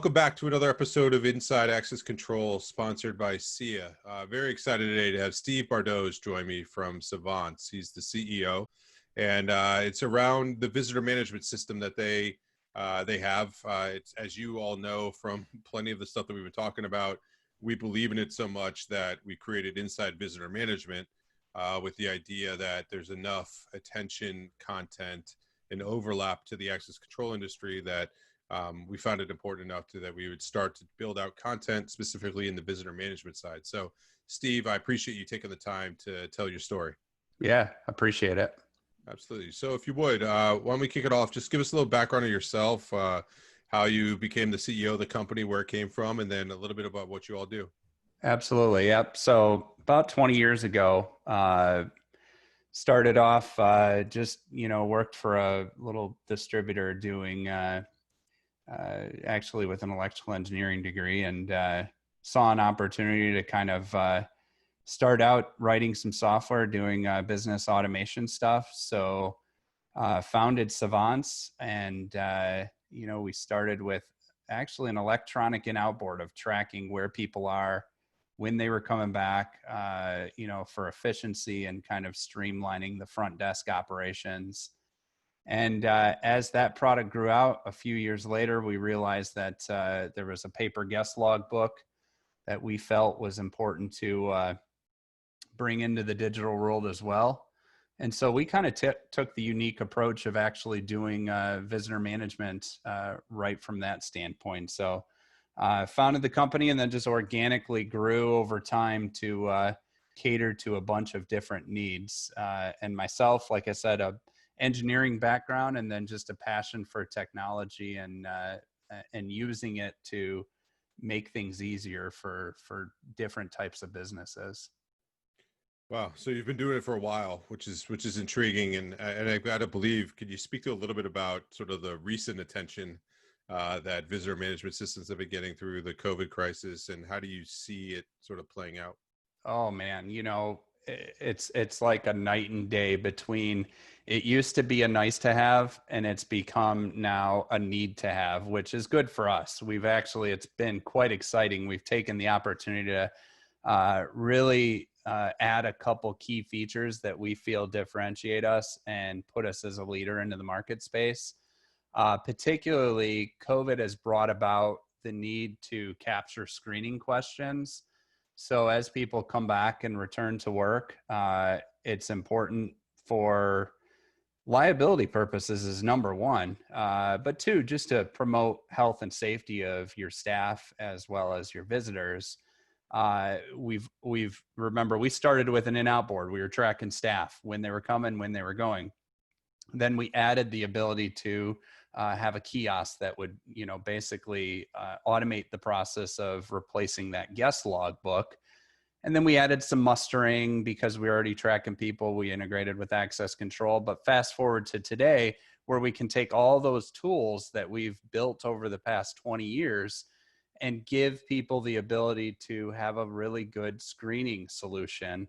Welcome back to another episode of Inside Access Control, sponsored by SIA. Very excited today to have Steve Bardocz join me from Savance. He's the CEO, and it's around the visitor management system that they have. It's, as you all know from plenty of the stuff that we've been talking about, we believe in it so much that we created Inside Visitor Management with the idea that there's enough attention, content, and overlap to the access control industry that we found it important enough that we would start to build out content specifically in the visitor management side. So, Steve, I appreciate you taking the time to tell your story. Yeah, appreciate it. Absolutely. So if you would, why don't we kick it off? Just give us a little background of yourself, how you became the CEO of the company, where it came from, and then a little bit about what you all do. Absolutely. Yep. So about 20 years ago, started off, worked for a little distributor doing, actually with an electrical engineering degree, and saw an opportunity to kind of start out writing some software, doing business automation stuff. So founded Savance, and we started with actually an electronic in-outboard of tracking where people are, when they were coming back, for efficiency and kind of streamlining the front desk operations. And as that product grew out a few years later, we realized that there was a paper guest log book that we felt was important to bring into the digital world as well. And so we kind of took the unique approach of actually doing visitor management right from that standpoint. So founded the company and then just organically grew over time to cater to a bunch of different needs. And myself, like I said, a engineering background, and then just a passion for technology and using it to make things easier for different types of businesses. Wow. So you've been doing it for a while, which is intriguing. And I've got to believe, could you speak to a little bit about sort of the recent attention that visitor management systems have been getting through the COVID crisis, and how do you see it sort of playing out? Oh man, it's like a night and day between it used to be a nice to have and it's become now a need to have, which is good for us. It's been quite exciting. We've taken the opportunity to really add a couple key features that we feel differentiate us and put us as a leader into the market space. Particularly, COVID has brought about the need to capture screening questions. So as people come back and return to work, it's important for liability purposes is number one, but two, just to promote health and safety of your staff as well as your visitors. Remember, we started with an in-outboard. We were tracking staff when they were coming, when they were going. Then we added the ability to have a kiosk that would, basically automate the process of replacing that guest log book. And then we added some mustering because we were already tracking people. We integrated with access control. But fast forward to today, where we can take all those tools that we've built over the past 20 years and give people the ability to have a really good screening solution.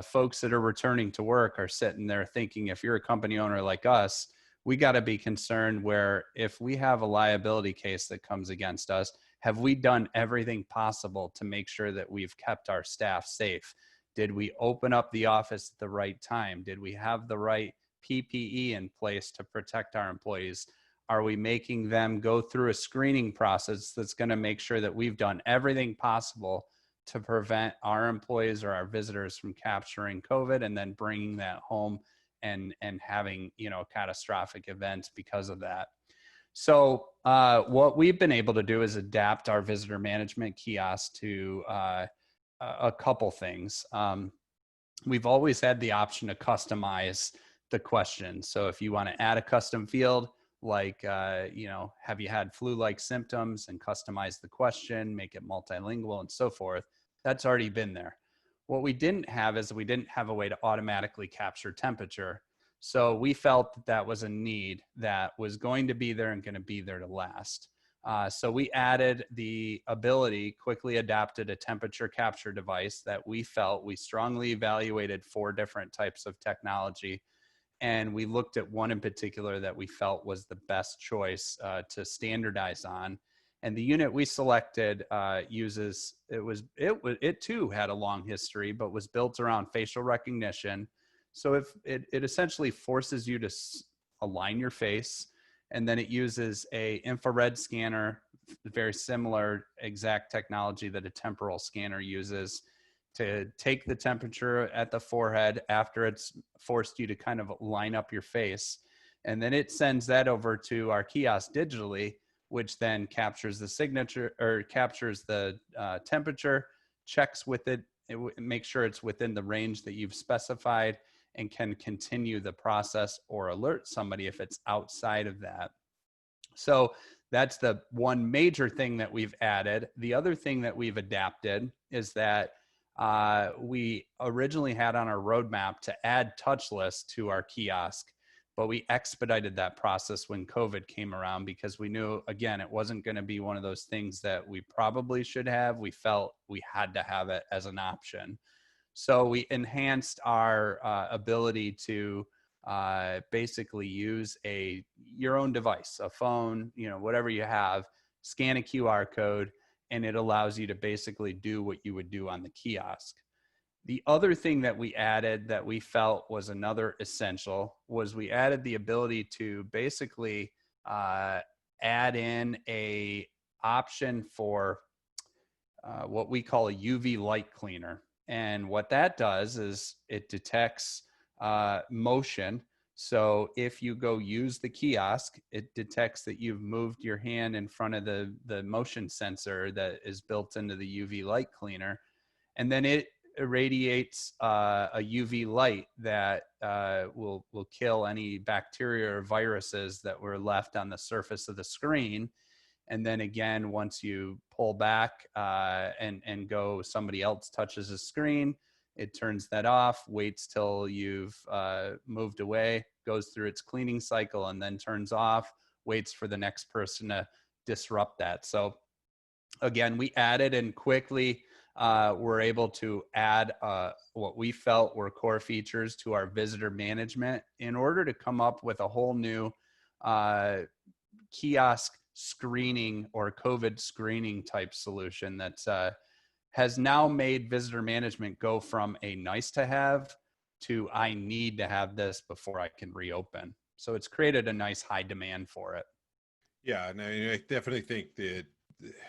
Folks that are returning to work are sitting there thinking, if you're a company owner like us, we got to be concerned where if we have a liability case that comes against us, have we done everything possible to make sure that we've kept our staff safe? Did we open up the office at the right time? Did we have the right PPE in place to protect our employees? Are we making them go through a screening process that's going to make sure that we've done everything possible to prevent our employees or our visitors from capturing COVID and then bringing that home and having, catastrophic events because of that? So what we've been able to do is adapt our visitor management kiosk to a couple things. We've always had the option to customize the question. So if you want to add a custom field, like, have you had flu-like symptoms, and customize the question, make it multilingual and so forth, that's already been there. What we didn't have is we didn't have a way to automatically capture temperature. So we felt that that was a need that was going to be there and going to be there to last. So we added the ability, quickly adapted a temperature capture device that we strongly evaluated 4 different types of technology. And we looked at one in particular that we felt was the best choice to standardize on. And the unit we selected it too had a long history, but was built around facial recognition. So if it essentially forces you to align your face, and then it uses a infrared scanner, very similar exact technology that a temporal scanner uses, to take the temperature at the forehead after it's forced you to kind of line up your face. And then it sends that over to our kiosk digitally, which then captures the signature, or captures the temperature, checks with it, makes sure it's within the range that you've specified, and can continue the process or alert somebody if it's outside of that. So that's the one major thing that we've added. The other thing that we've adapted is that we originally had on our roadmap to add touchless to our kiosk, but we expedited that process when COVID came around, because we knew, again, it wasn't going to be one of those things that we probably should have. We felt we had to have it as an option. So we enhanced our ability to basically use your own device, a phone, whatever you have, scan a QR code, and it allows you to basically do what you would do on the kiosk. The other thing that we added that we felt was another essential was we added the ability to basically add in a option for what we call a UV light cleaner. And what that does is it detects motion. So if you go use the kiosk, it detects that you've moved your hand in front of the motion sensor that is built into the UV light cleaner. And then it irradiates a UV light that will kill any bacteria or viruses that were left on the surface of the screen. And then again, once you pull back and go, somebody else touches the screen, it turns that off, waits till you've moved away, goes through its cleaning cycle, and then turns off, waits for the next person to disrupt that. So again, we added and quickly were able to add what we felt were core features to our visitor management in order to come up with a whole new kiosk screening or COVID screening type solution that has now made visitor management go from a nice to have to I need to have this before I can reopen. So it's created a nice high demand for it. Yeah, and I definitely think that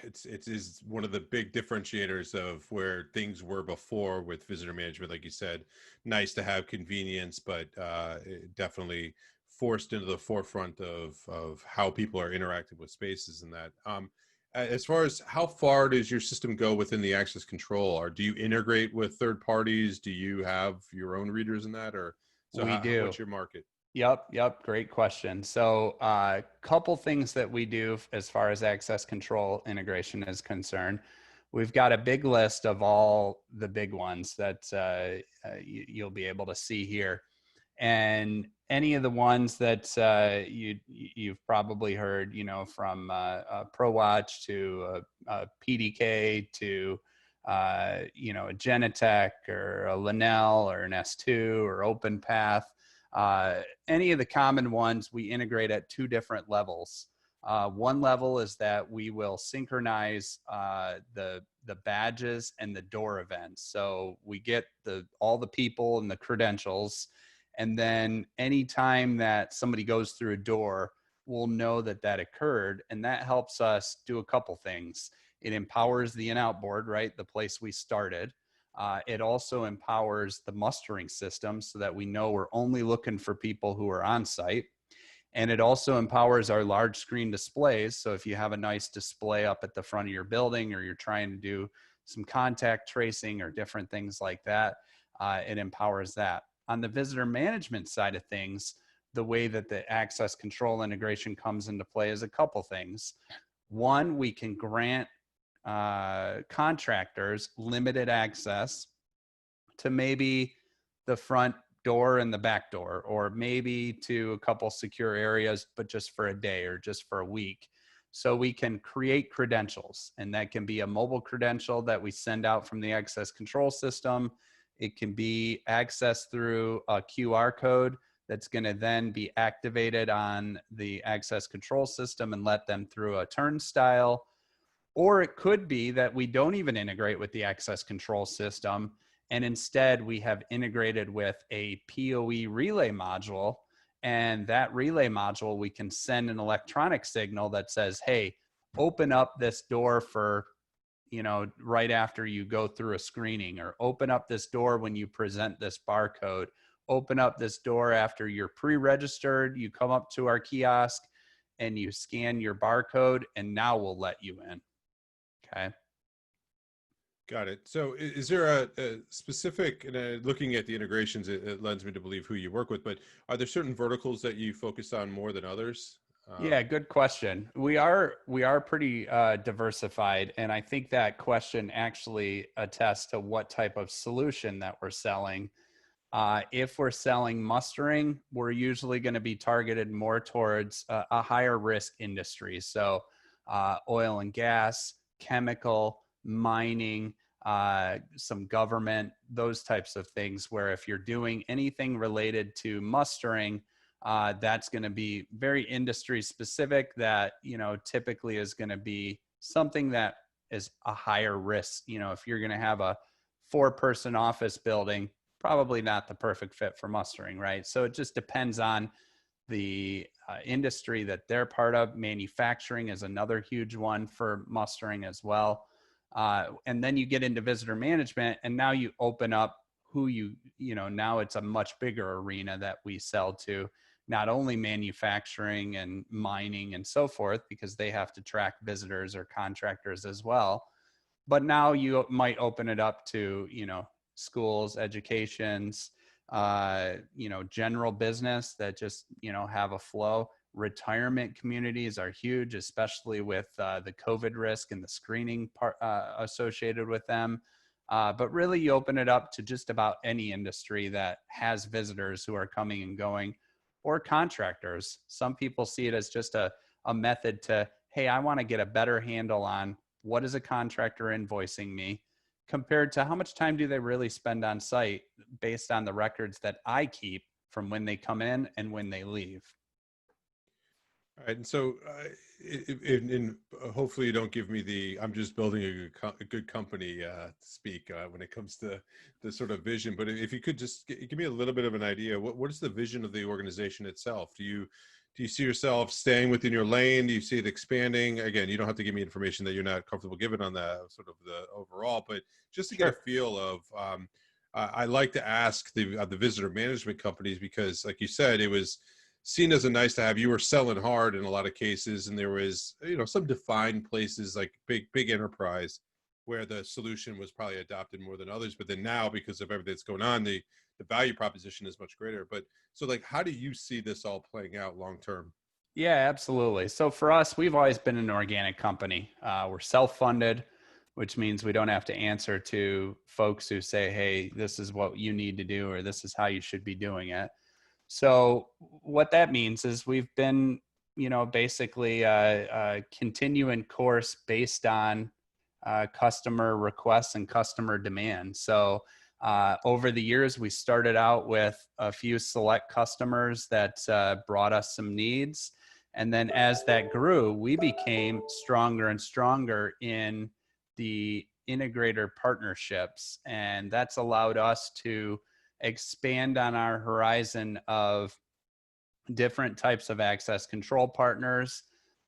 it is one of the big differentiators of where things were before with visitor management. Like you said, nice to have convenience, but it definitely forced into the forefront of how people are interacting with spaces and that. As far as how far does your system go within the access control, or do you integrate with third parties? Do you have your own readers in that, or so We do. what's your market? Yep. Great question. So a couple things that we do as far as access control integration is concerned. We've got a big list of all the big ones that you'll be able to see here. And any of the ones that you've probably heard, from ProWatch to PDK to a Genetec or a Linnell or an S2 or OpenPath. Any of the common ones we integrate at two different levels. One level is that we will synchronize the badges and the door events. So we get all the people and the credentials, and then anytime that somebody goes through a door, we'll know that occurred, and that helps us do a couple things. It empowers the in-out board, right? The place we started. It also empowers the mustering system so that we know we're only looking for people who are on site. And it also empowers our large screen displays. So if you have a nice display up at the front of your building, or you're trying to do some contact tracing or different things like that, it empowers that. On the visitor management side of things, the way that the access control integration comes into play is a couple things. One, we can grant contractors limited access to maybe the front door and the back door, or maybe to a couple secure areas, but just for a day or just for a week. So we can create credentials, and that can be a mobile credential that we send out from the access control system. It can be accessed through a QR code that's going to then be activated on the access control system and let them through a turnstile. Or it could be that we don't even integrate with the access control system, and instead we have integrated with a PoE relay module. And that relay module, we can send an electronic signal that says, hey, open up this door for, right after you go through a screening, or open up this door when you present this barcode, open up this door after you're pre-registered, you come up to our kiosk and you scan your barcode, and now we'll let you in. Okay. Got it. So is there a specific, and looking at the integrations, it lends me to believe who you work with, but are there certain verticals that you focus on more than others? Yeah, good question. We are pretty diversified, and I think that question actually attests to what type of solution that we're selling. If we're selling mustering, we're usually going to be targeted more towards a higher risk industry. So oil and gas, chemical, mining, some government, those types of things, where if you're doing anything related to mustering, that's going to be very industry specific, that, typically is going to be something that is a higher risk. If you're going to have a 4-person office building, probably not the perfect fit for mustering, right? So it just depends on the industry that they're part of. Manufacturing is another huge one for mustering as well. And then you get into visitor management, and now you open up who now it's a much bigger arena that we sell to, not only manufacturing and mining and so forth, because they have to track visitors or contractors as well. But now you might open it up to, schools, educations, general business that just, have a flow. Retirement communities are huge, especially with the COVID risk and the screening part associated with them. But really, you open it up to just about any industry that has visitors who are coming and going, or contractors. Some people see it as just a method to, hey, I want to get a better handle on what is a contractor invoicing me, compared to how much time do they really spend on site based on the records that I keep from when they come in and when they leave. All right, and so hopefully you don't give me the I'm just building a good company speak when it comes to the sort of vision. But if you could just give me a little bit of an idea, what is the vision of the organization itself? Do you see yourself staying within your lane? Do you see it expanding? Again, you don't have to give me information that you're not comfortable giving on that sort of the overall, but just to get a feel of. I like to ask the visitor management companies, because, like you said, it was seen as a nice to have. You were selling hard in a lot of cases, and there was, some defined places like big enterprise where the solution was probably adopted more than others. But then now, because of everything that's going on, the value proposition is much greater. But so, like, how do you see this all playing out long term? Yeah, absolutely. So for us, we've always been an organic company. We're self-funded, which means we don't have to answer to folks who say, hey, this is what you need to do, or this is how you should be doing it. So what that means is we've been, basically continuing course based on customer requests and customer demand. So over the years, we started out with a few select customers that brought us some needs. And then as that grew, we became stronger and stronger in the integrator partnerships. And that's allowed us to expand on our horizon of different types of access control partners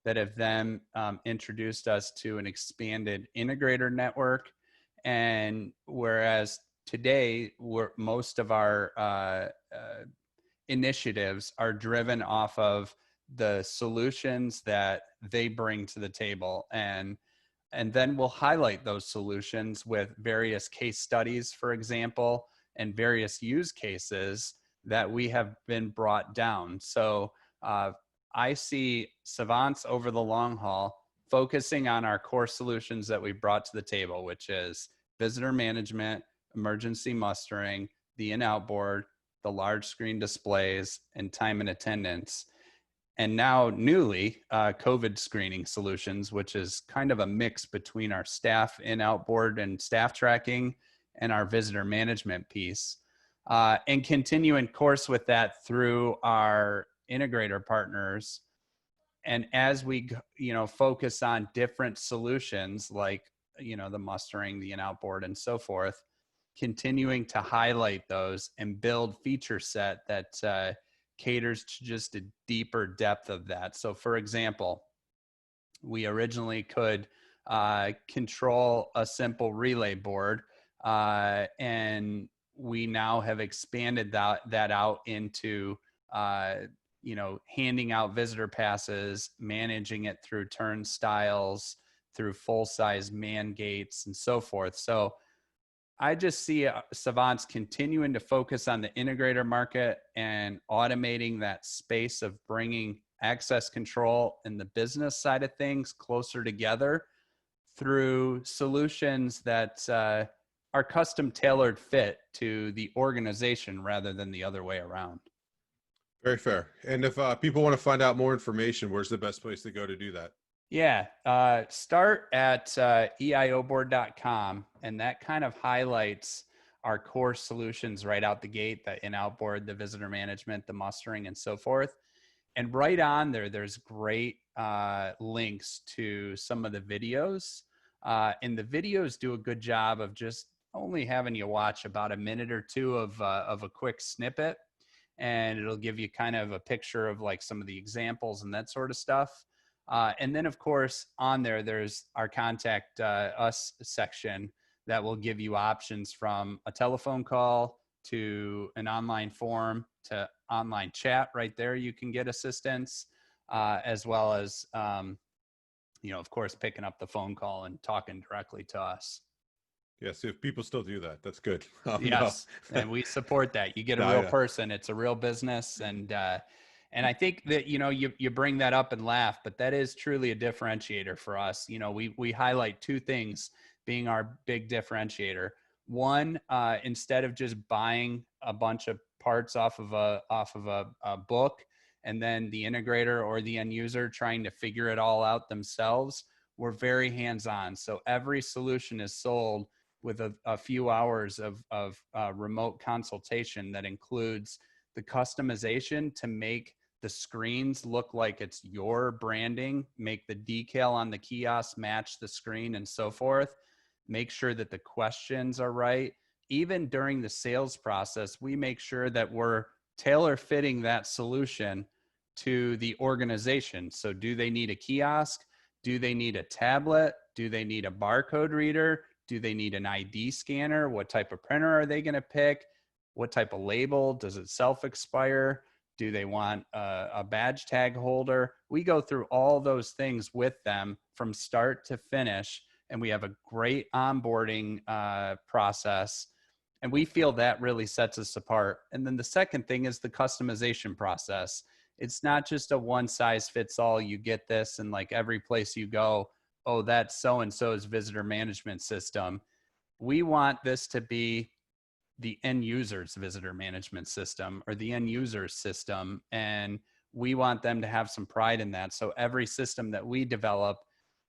that have then introduced us to an expanded integrator network. And whereas today, most of our initiatives are driven off of the solutions that they bring to the table, and then we'll highlight those solutions with various case studies, for example, and various use cases that we have been brought down. So I see Savance over the long haul focusing on our core solutions that we brought to the table, which is visitor management, emergency mustering, the in-out board, the large screen displays, and time and attendance. And now newly, COVID screening solutions, which is kind of a mix between our staff in-out board and staff tracking and our visitor management piece. And continuing course with that through our integrator partners. And as we, focus on different solutions like, the mustering, the in-out board, and so forth, continuing to highlight those and build feature set that caters to just a deeper depth of that. So for example, we originally could control a simple relay board, and we now have expanded that out into handing out visitor passes, managing it through turnstiles, through full-size man gates, and so forth. So I just see Savance continuing to focus on the integrator market and automating that space of bringing access control and the business side of things closer together through solutions that are custom tailored fit to the organization rather than the other way around. Very fair. And if people want to find out more information, where's the best place to go to do that? Yeah, start at eioboard.com, and that kind of highlights our core solutions right out the gate, the in-out board, the visitor management, the mustering, and so forth. And right on there, there's great links to some of the videos. And the videos do a good job of just only having you watch about a minute or two of a quick snippet. And it'll give you kind of a picture of like some of the examples and that sort of stuff. And then, of course, on there, there's our contact us section that will give you options from a telephone call to an online form to online chat. Right there, you can get assistance, as well as, of course, picking up the phone call and talking directly to us. Yes, if people still do that, that's good. Yes, No. and we support that. You get a real person. It's a real business, and I think that you bring that up and laugh, but that is truly a differentiator for us. We highlight two things being our big differentiator. One, instead of just buying a bunch of parts off of a book, and then the integrator or the end user trying to figure it all out themselves, we're very hands-on. So every solution is sold with a few hours of remote consultation that includes the customization to make the screens look like it's your branding, make the decal on the kiosk match the screen, and so forth. Make sure that the questions are right. Even during the sales process, we make sure that we're tailor fitting that solution to the organization. So do they need a kiosk? Do they need a tablet? Do they need a barcode reader? Do they need an ID scanner? What type of printer are they going to pick? What type of label? Does it self-expire? Do they want a badge tag holder? We go through all those things with them from start to finish, and we have a great onboarding process, and we feel that really sets us apart. And then the second thing is the customization process. It's not just a one size fits all. You get this, and like every place you go, oh, that's so-and-so's visitor management system. We want this to be the end user's visitor management system or the end user's system. And we want them to have some pride in that. So every system that we develop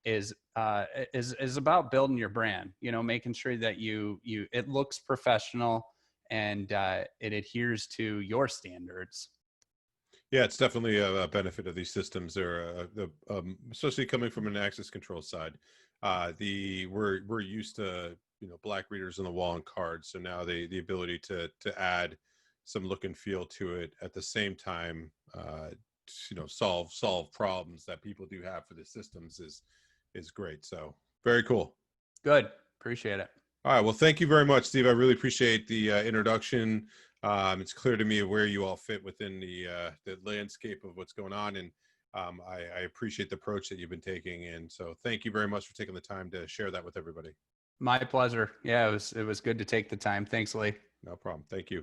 is about building your brand, making sure that it looks professional and it adheres to your standards. Yeah, it's definitely a benefit of these systems. They're especially coming from an access control side. We're used to black readers on the wall and cards, so now the ability to add some look and feel to it at the same time, solve problems that people do have for the systems is great. So very cool. Good, appreciate it. All right, well, thank you very much, Steve. I really appreciate the introduction. It's clear to me where you all fit within the landscape of what's going on, and I appreciate the approach that you've been taking. And so thank you very much for taking the time to share that with everybody. My pleasure. Yeah, it was good to take the time. Thanks, Lee. No problem. Thank you.